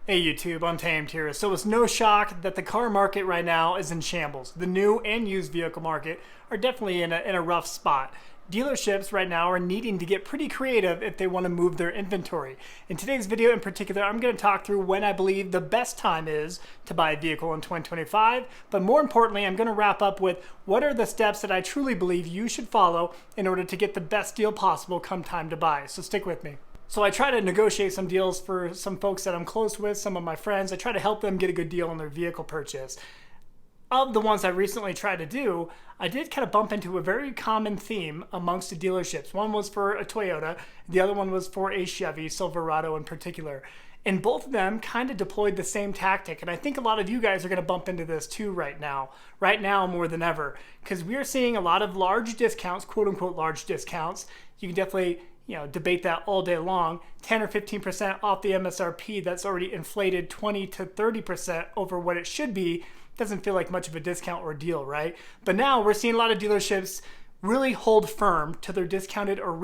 Hey YouTube, Untamed here. So it's no shock that the car market right now is in shambles. The new and used vehicle market are definitely in a rough spot. Dealerships right now are needing to get pretty creative if they want to move their inventory. In today's video in particular, I'm going to talk through when I believe the best time is to buy a vehicle in 2025, but more importantly, I'm going to wrap up with what are the steps that I truly believe you should follow in order to get the best deal possible come time to buy. So stick with me. So I try to negotiate some deals for some folks that I'm close with, some of my friends. I try to help them get a good deal on their vehicle purchase. Of the ones I recently tried to do, I did kind of bump into a very common theme amongst the dealerships. One was for a Toyota, the other one was for a Chevy Silverado in particular. And both of them kind of deployed the same tactic. And I think a lot of you guys are going to bump into this too right now more than ever, because we are seeing a lot of large discounts, quote unquote large discounts. You can definitely debate that all day long. 10 or 15% off the MSRP that's already inflated 20 to 30% over what it should be. Doesn't feel like much of a discount or deal, right? But now we're seeing a lot of dealerships really hold firm to their discounted or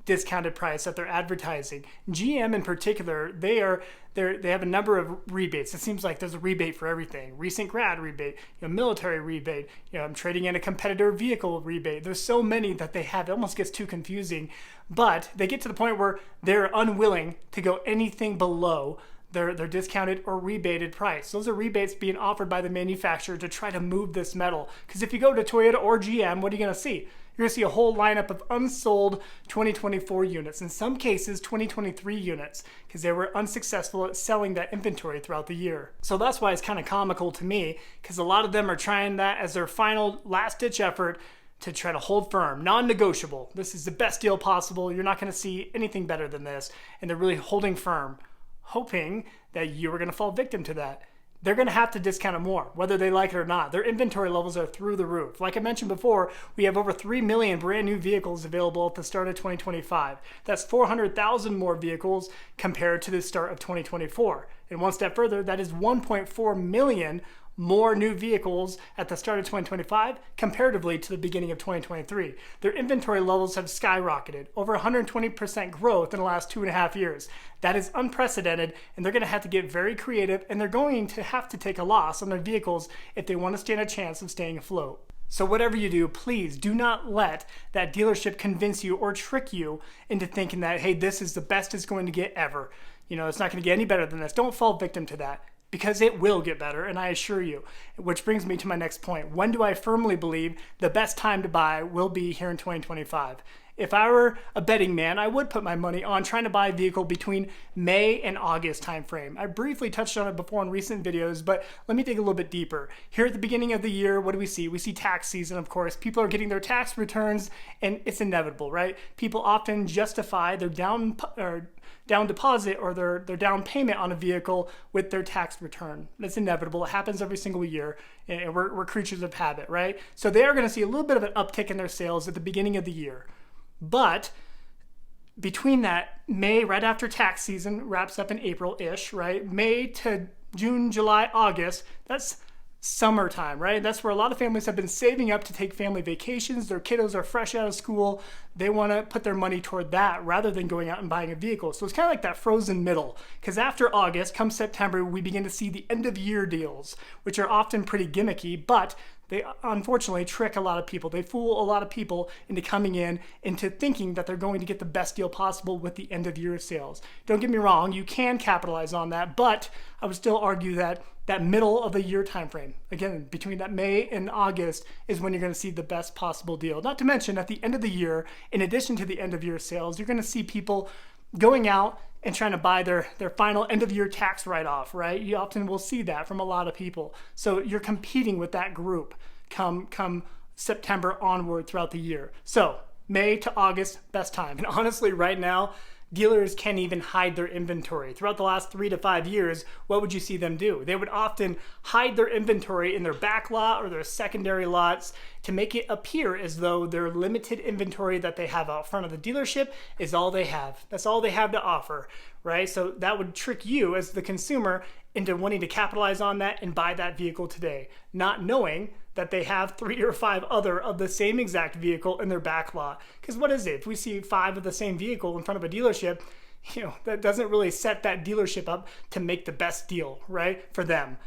discounted price that they're advertising. GM in particular, they have a number of rebates. It seems like there's a rebate for everything. Recent grad rebate, military rebate, I'm trading in a competitor vehicle rebate. There's so many that they have, it almost gets too confusing. But they get to the point where they're unwilling to go anything below their discounted or rebated price. Those are rebates being offered by the manufacturer to try to move this metal. Because if you go to Toyota or GM, what are you going to see? You're going to see a whole lineup of unsold 2024 units, in some cases 2023 units, because they were unsuccessful at selling that inventory throughout the year. So that's why it's kind of comical to me, because a lot of them are trying that as their final last-ditch effort to try to hold firm. Non-negotiable. This is the best deal possible. You're not going to see anything better than this. And they're really holding firm, hoping that you are going to fall victim to that. They're going to have to discount it more, whether they like it or not. Their inventory levels are through the roof. Like I mentioned before, we have over 3 million brand new vehicles available at the start of 2025. That's 400,000 more vehicles compared to the start of 2024. And one step further, that is 1.4 million more new vehicles at the start of 2025 comparatively to the beginning of 2023. Their inventory levels have skyrocketed, over 120% growth in the last 2.5 years. That is unprecedented, and they're going to have to get very creative, and they're going to have to take a loss on their vehicles if they want to stand a chance of staying afloat. So whatever you do, please do not let that dealership convince you or trick you into thinking that, hey, this is the best it's going to get ever. It's not going to get any better than this. Don't fall victim to that, because it will get better, and I assure you. Which brings me to my next point. When do I firmly believe the best time to buy will be here in 2025? If I were a betting man, I would put my money on trying to buy a vehicle between May and August timeframe. I briefly touched on it before in recent videos, but let me dig a little bit deeper. Here at the beginning of the year, what do we see? We see tax season, of course. People are getting their tax returns, and it's inevitable, right? People often justify their down deposit or their down payment on a vehicle with their tax return. That's inevitable. It happens every single year, and we're creatures of habit, right? So they are going to see a little bit of an uptick in their sales at the beginning of the year. But between that, May, right after tax season, wraps up in April-ish, right? May to June, July, August, that's summertime, right? That's where a lot of families have been saving up to take family vacations. Their kiddos are fresh out of school. They want to put their money toward that rather than going out and buying a vehicle. So it's kind of like that frozen middle, because after August, come September, we begin to see the end of year deals, which are often pretty gimmicky, but they unfortunately trick a lot of people. They fool a lot of people into coming into thinking that they're going to get the best deal possible with the end of year sales. Don't get me wrong, you can capitalize on that, but I would still argue that that middle of the year time frame, again, between that May and August, is when you're going to see the best possible deal. Not to mention, at the end of the year, in addition to the end of year sales, you're going to see people going out and trying to buy their final end of year tax write-off, right? You often will see that from a lot of people. So you're competing with that group come September onward throughout the year. So May to August, best time. And honestly, right now, dealers can't even hide their inventory. Throughout the last 3 to 5 years, what would you see them do? They would often hide their inventory in their back lot or their secondary lots to make it appear as though their limited inventory that they have out front of the dealership is all they have. That's all they have to offer, right? So that would trick you as the consumer into wanting to capitalize on that and buy that vehicle today, not knowing that they have 3 or 5 other of the same exact vehicle in their back lot. Because what is it? If we see 5 of the same vehicle in front of a dealership, that doesn't really set that dealership up to make the best deal, right, for them.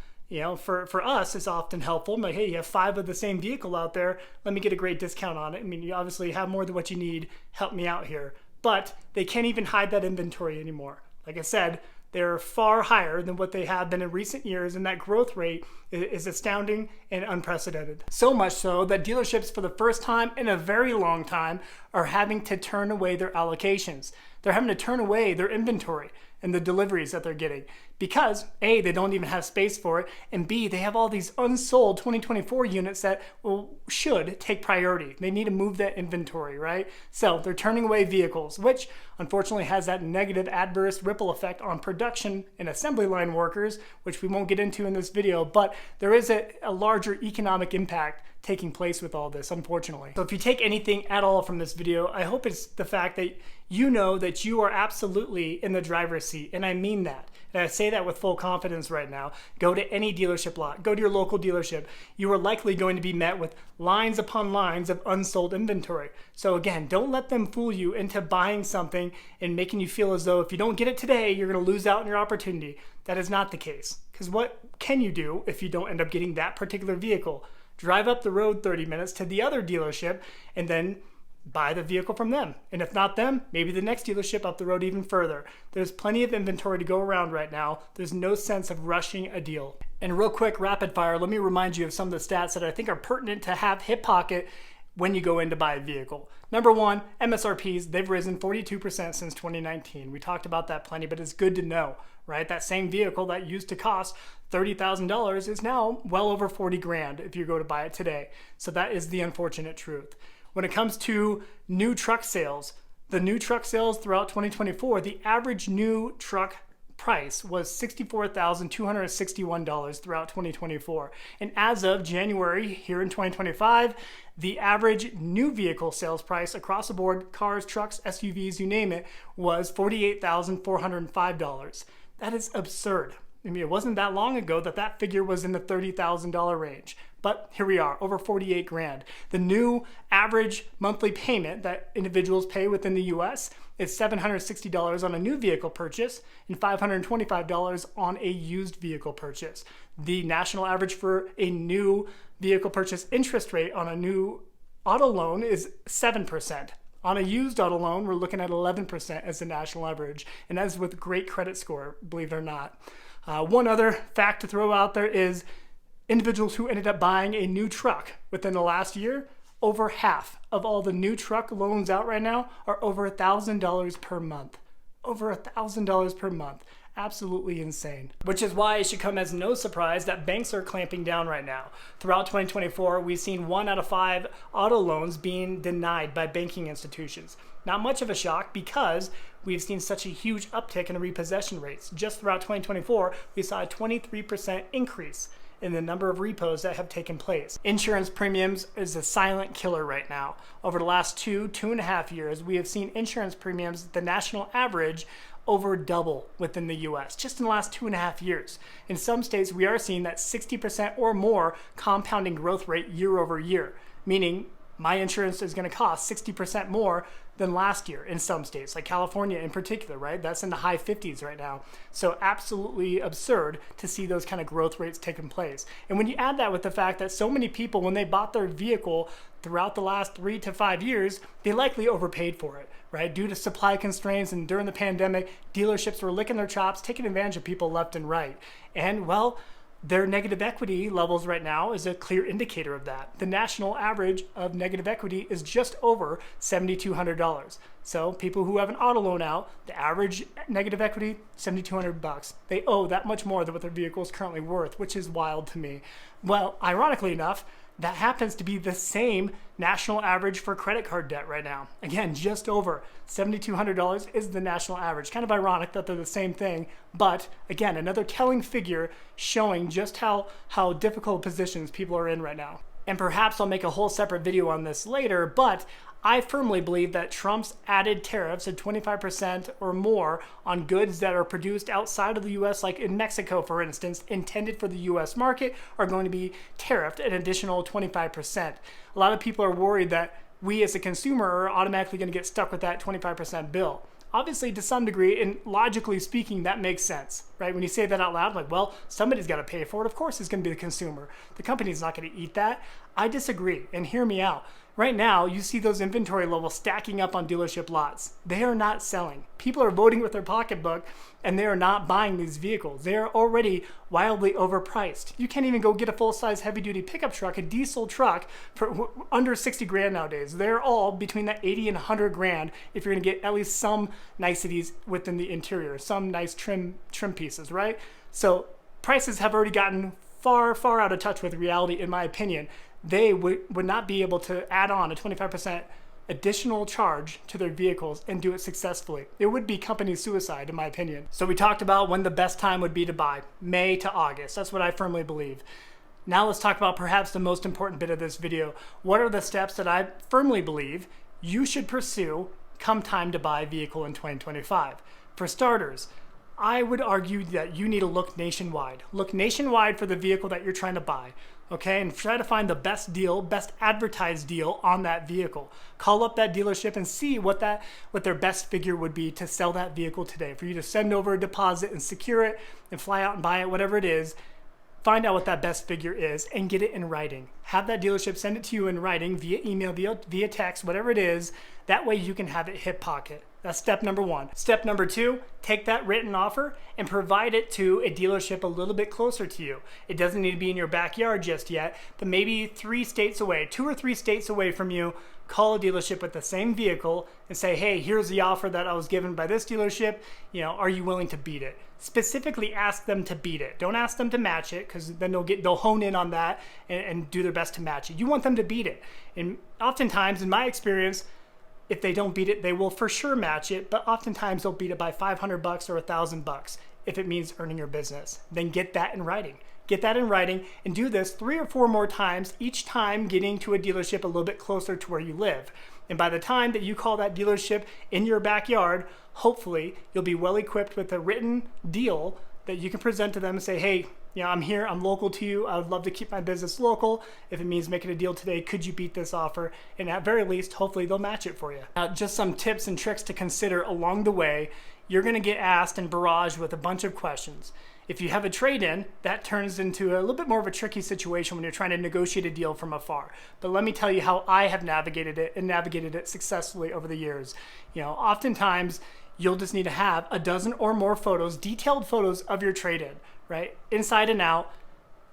For us, it's often helpful. Like, hey, you have 5 of the same vehicle out there. Let me get a great discount on it. I mean, you obviously have more than what you need. Help me out here. But they can't even hide that inventory anymore. Like I said, they're far higher than what they have been in recent years, and that growth rate is astounding and unprecedented. So much so that dealerships, for the first time in a very long time, are having to turn away their allocations. They're having to turn away their inventory and the deliveries that they're getting because A, they don't even have space for it, and B, they have all these unsold 2024 units that should take priority. They need to move that inventory, right? So they're turning away vehicles, which unfortunately has that negative adverse ripple effect on production and assembly line workers, which we won't get into in this video, but there is a larger economic impact taking place with all this, unfortunately. So if you take anything at all from this video, I hope it's the fact that you know that you are absolutely in the driver's seat, and I mean that. And I say that with full confidence right now. Go to any dealership lot, go to your local dealership. You are likely going to be met with lines upon lines of unsold inventory. So again, don't let them fool you into buying something and making you feel as though if you don't get it today, you're going to lose out on your opportunity. That is not the case. Because what can you do if you don't end up getting that particular vehicle? Drive up the road 30 minutes to the other dealership and then buy the vehicle from them. And if not them, maybe the next dealership up the road even further. There's plenty of inventory to go around right now. There's no sense of rushing a deal. And real quick, rapid fire, let me remind you of some of the stats that I think are pertinent to have hip pocket when you go in to buy a vehicle. Number one, MSRPs, they've risen 42% since 2019. We talked about that plenty, but it's good to know, right? That same vehicle that used to cost $30,000 is now well over 40 grand if you go to buy it today. So that is the unfortunate truth. When it comes to new truck sales, the new truck sales throughout 2024, the average new truck price was $64,261 throughout 2024. And as of January here in 2025, the average new vehicle sales price across the board, cars, trucks, SUVs, you name it, was $48,405. That is absurd. I mean, it wasn't that long ago that figure was in the $30,000 range. But here we are, over 48 grand. The new average monthly payment that individuals pay within the US is $760 on a new vehicle purchase and $525 on a used vehicle purchase. The national average for a new vehicle purchase interest rate on a new auto loan is 7%. On a used auto loan, we're looking at 11% as the national average, and that's with great credit score, believe it or not. One other fact to throw out there is individuals who ended up buying a new truck within the last year, over half of all the new truck loans out right now are over $1,000 per month. Over $1,000 per month. Absolutely insane. Which is why it should come as no surprise that banks are clamping down right now. Throughout 2024, we've seen 1 out of 5 auto loans being denied by banking institutions. Not much of a shock because we've seen such a huge uptick in repossession rates. Just throughout 2024, we saw a 23% increase in the number of repos that have taken place. Insurance premiums is a silent killer right now. Over the last 2.5 years, we have seen insurance premiums, the national average, over double within the US, just in the last 2.5 years. In some states, we are seeing that 60% or more compounding growth rate year over year, meaning my insurance is going to cost 60% more than last year in some states, like California in particular, right? That's in the high 50s right now. So absolutely absurd to see those kind of growth rates taking place. And when you add that with the fact that so many people, when they bought their vehicle throughout the last 3 to 5 years, they likely overpaid for it, right? Due to supply constraints and during the pandemic, dealerships were licking their chops, taking advantage of people left and right. And well, their negative equity levels right now is a clear indicator of that. The national average of negative equity is just over $7,200. So people who have an auto loan out, the average negative equity, $7,200. They owe that much more than what their vehicle is currently worth, which is wild to me. Well, ironically enough, that happens to be the same national average for credit card debt right now. Again, just over $7,200 is the national average. Kind of ironic that they're the same thing, but again, another telling figure showing just how difficult positions people are in right now. And perhaps I'll make a whole separate video on this later, but I firmly believe that Trump's added tariffs of 25% or more on goods that are produced outside of the US, like in Mexico, for instance, intended for the US market, are going to be tariffed an additional 25%. A lot of people are worried that we as a consumer are automatically going to get stuck with that 25% bill. Obviously, to some degree, and logically speaking, that makes sense, right? When you say that out loud, like, well, somebody's got to pay for it. Of course, it's going to be the consumer. The company's not going to eat that. I disagree, and hear me out. Right now, you see those inventory levels stacking up on dealership lots. They are not selling. People are voting with their pocketbook, and they are not buying these vehicles. They are already wildly overpriced. You can't even go get a full-size heavy-duty pickup truck, a diesel truck, for under 60 grand nowadays. They're all between that 80 and 100 grand if you're gonna get at least some niceties within the interior, some nice trim pieces, right? So prices have already gotten far, far out of touch with reality, in my opinion. They would not be able to add on a 25% additional charge to their vehicles and do it successfully. It would be company suicide, in my opinion. So we talked about when the best time would be to buy, May to August. That's what I firmly believe. Now let's talk about perhaps the most important bit of this video. What are the steps that I firmly believe you should pursue come time to buy a vehicle in 2025? For starters, I would argue that you need to look nationwide. Look nationwide for the vehicle that you're trying to buy, okay? And try to find the best deal, best advertised deal on that vehicle. Call up that dealership and see what their best figure would be to sell that vehicle today. For you to send over a deposit and secure it and fly out and buy it, whatever it is. Find out what that best figure is and get it in writing. Have that dealership send it to you in writing via email, via text, whatever it is. That way you can have it hip pocket. That's step number one. Step number two, take that written offer and provide it to a dealership a little bit closer to you. It doesn't need to be in your backyard just yet, but maybe 3 states away, 2 or 3 states away from you. Call a dealership with the same vehicle and say, hey, here's the offer that I was given by this dealership. You know, are you willing to beat it? Specifically ask them to beat it. Don't ask them to match it, because then they'll hone in on that and do their best to match it. You want them to beat it. And oftentimes, in my experience, if they don't beat it, they will for sure match it, but oftentimes they'll beat it by $500 or $1,000 if it means earning your business. Then get that in writing. Get that in writing and do this 3 or 4 more times, each time getting to a dealership a little bit closer to where you live. And by the time that you call that dealership in your backyard, hopefully you'll be well equipped with a written deal that you can present to them and say, hey, you know, I'm here, I'm local to you, I would love to keep my business local. If it means making a deal today, could you beat this offer? And at very least, hopefully they'll match it for you. Now, just some tips and tricks to consider along the way. You're gonna get asked and barraged with a bunch of questions. If you have a trade-in, that turns into a little bit more of a tricky situation when you're trying to negotiate a deal from afar. But let me tell you how I have navigated it and navigated it successfully over the years. You know, oftentimes you'll just need to have a dozen or more photos, detailed photos of your trade-in, right? Inside and out,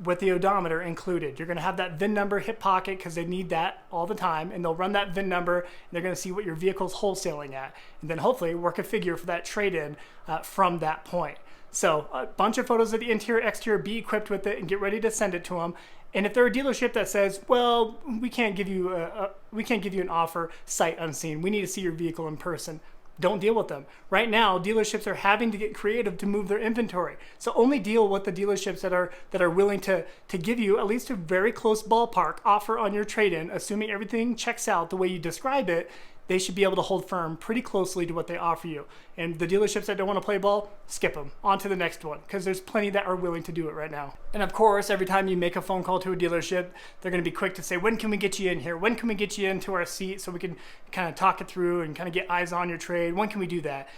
with the odometer included. You're gonna have that VIN number hip pocket because they need that all the time, and they'll run that VIN number and they're gonna see what your vehicle's wholesaling at, and then hopefully work a figure for that trade-in from that point. So a bunch of photos of the interior, exterior, be equipped with it and get ready to send it to them. And if they're a dealership that says, well, we can't give you an offer sight unseen, we need to see your vehicle in person, don't deal with them. Right now, dealerships are having to get creative to move their inventory. So only deal with the dealerships that are willing to give you at least a very close ballpark offer on your trade-in, assuming everything checks out the way you describe it. They should be able to hold firm pretty closely to what they offer you. And the dealerships that don't want to play ball, skip them. On to the next one, because there's plenty that are willing to do it right now. And of course, every time you make a phone call to a dealership, they're going to be quick to say, when can we get you in here? When can we get you into our seat so we can kind of talk it through and kind of get eyes on your trade? When can we do that?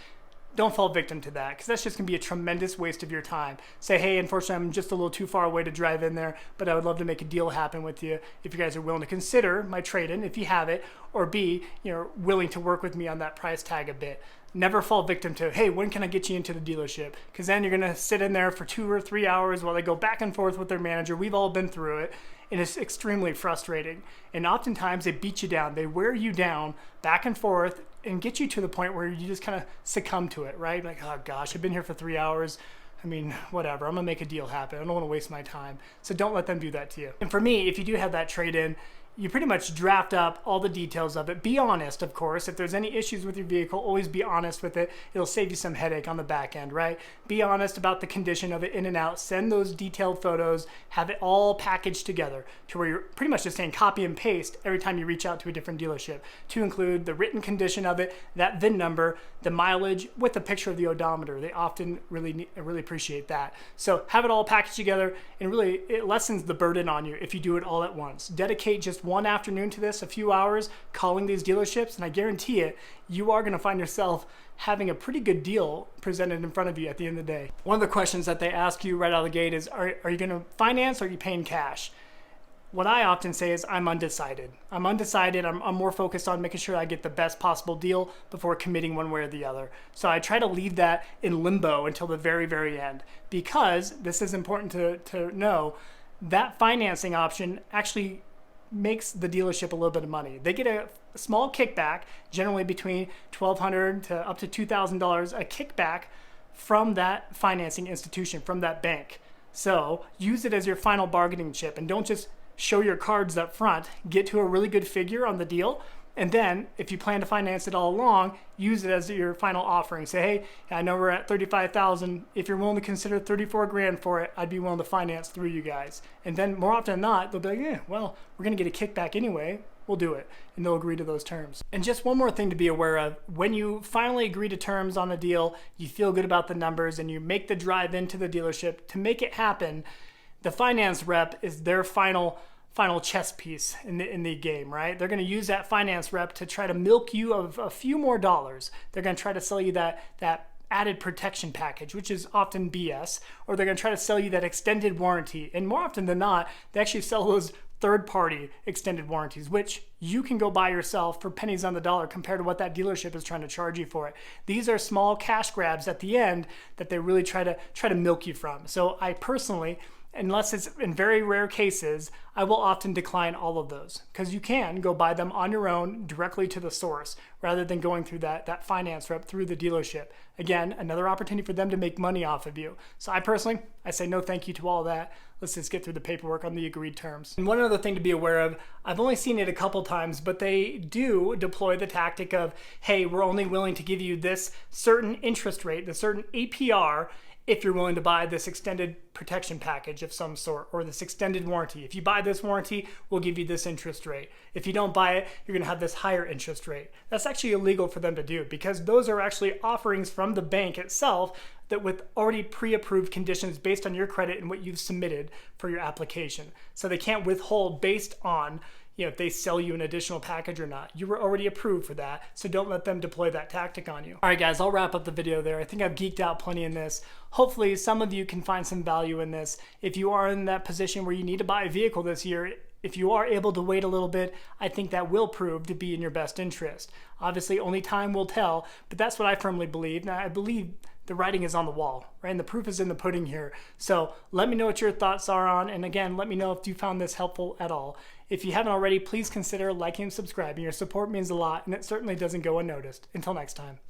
Don't fall victim to that, because that's just going to be a tremendous waste of your time. Say, hey, unfortunately, I'm just a little too far away to drive in there, but I would love to make a deal happen with you if you guys are willing to consider my trade-in, if you have it, or B, you're willing to work with me on that price tag a bit. Never fall victim to, hey, when can I get you into the dealership? Because then you're going to sit in there for 2 or 3 hours while they go back and forth with their manager. We've all been through it, and it's extremely frustrating. And oftentimes they beat you down. They wear you down back and forth and get you to the point where you just kind of succumb to it, right? Like, oh gosh, I've been here for 3 hours. I mean, whatever, I'm gonna make a deal happen. I don't wanna waste my time. So don't let them do that to you. And for me, if you do have that trade-in, you pretty much draft up all the details of it. Be honest, of course. If there's any issues with your vehicle, always be honest with it. It'll save you some headache on the back end, right? Be honest about the condition of it in and out. Send those detailed photos. Have it all packaged together to where you're pretty much just saying copy and paste every time you reach out to a different dealership, to include the written condition of it, that VIN number, the mileage, with a picture of the odometer. They often really appreciate that. So have it all packaged together, and really it lessens the burden on you if you do it all at once. Dedicate just just one afternoon to this, a few hours, calling these dealerships, and I guarantee it, you are gonna find yourself having a pretty good deal presented in front of you at the end of the day. One of the questions that they ask you right out of the gate is, are you gonna finance or are you paying cash? What I often say is I'm undecided. I'm more focused on making sure I get the best possible deal before committing one way or the other. So I try to leave that in limbo until the very, very end, because this is important to know, that financing option actually makes the dealership a little bit of money. They get a small kickback, generally between $1,200 to up to $2,000, a kickback from that financing institution, from that bank. So use it as your final bargaining chip, and don't just show your cards up front. Get to a really good figure on the deal, and then if you plan to finance it all along, use it as your final offering. Say, hey, I know we're at $35,000. If you're willing to consider 34 grand for it, I'd be willing to finance through you guys. And then more often than not, they'll be like, yeah, well, we're gonna get a kickback anyway, we'll do it. And they'll agree to those terms. And just one more thing to be aware of, when you finally agree to terms on a deal, you feel good about the numbers and you make the drive into the dealership to make it happen, the finance rep is their final chess piece in the game, right? They're going to use that finance rep to try to milk you of a few more dollars. They're going to try to sell you that added protection package, which is often BS, or they're going to try to sell you that extended warranty. And more often than not, they actually sell those third-party extended warranties, which you can go buy yourself for pennies on the dollar compared to what that dealership is trying to charge you for it. These are small cash grabs at the end that they really try to milk you from. So I personally, unless it's in very rare cases, I will often decline all of those, because you can go buy them on your own directly to the source rather than going through that finance rep through the dealership. Again, another opportunity for them to make money off of you. So I say no thank you to all that. Let's just get through the paperwork on the agreed terms. And one other thing to be aware of, I've only seen it a couple times, but they do deploy the tactic of, hey, we're only willing to give you this certain interest rate, the certain APR, if you're willing to buy this extended protection package of some sort, or this extended warranty. If you buy this warranty, we'll give you this interest rate. If you don't buy it, you're gonna have this higher interest rate. That's actually illegal for them to do, because those are actually offerings from the bank itself that with already pre-approved conditions based on your credit and what you've submitted for your application. So they can't withhold based on, if they sell you an additional package or not. You were already approved for that, so don't let them deploy that tactic on you. All right, guys, I'll wrap up the video there. I think I've geeked out plenty in this. Hopefully, some of you can find some value in this. If you are in that position where you need to buy a vehicle this year, if you are able to wait a little bit, I think that will prove to be in your best interest. Obviously, only time will tell, but that's what I firmly believe. Now, I believe the writing is on the wall, right? And the proof is in the pudding here. So let me know what your thoughts are on, and again, let me know if you found this helpful at all. If you haven't already, please consider liking and subscribing. Your support means a lot, and it certainly doesn't go unnoticed. Until next time.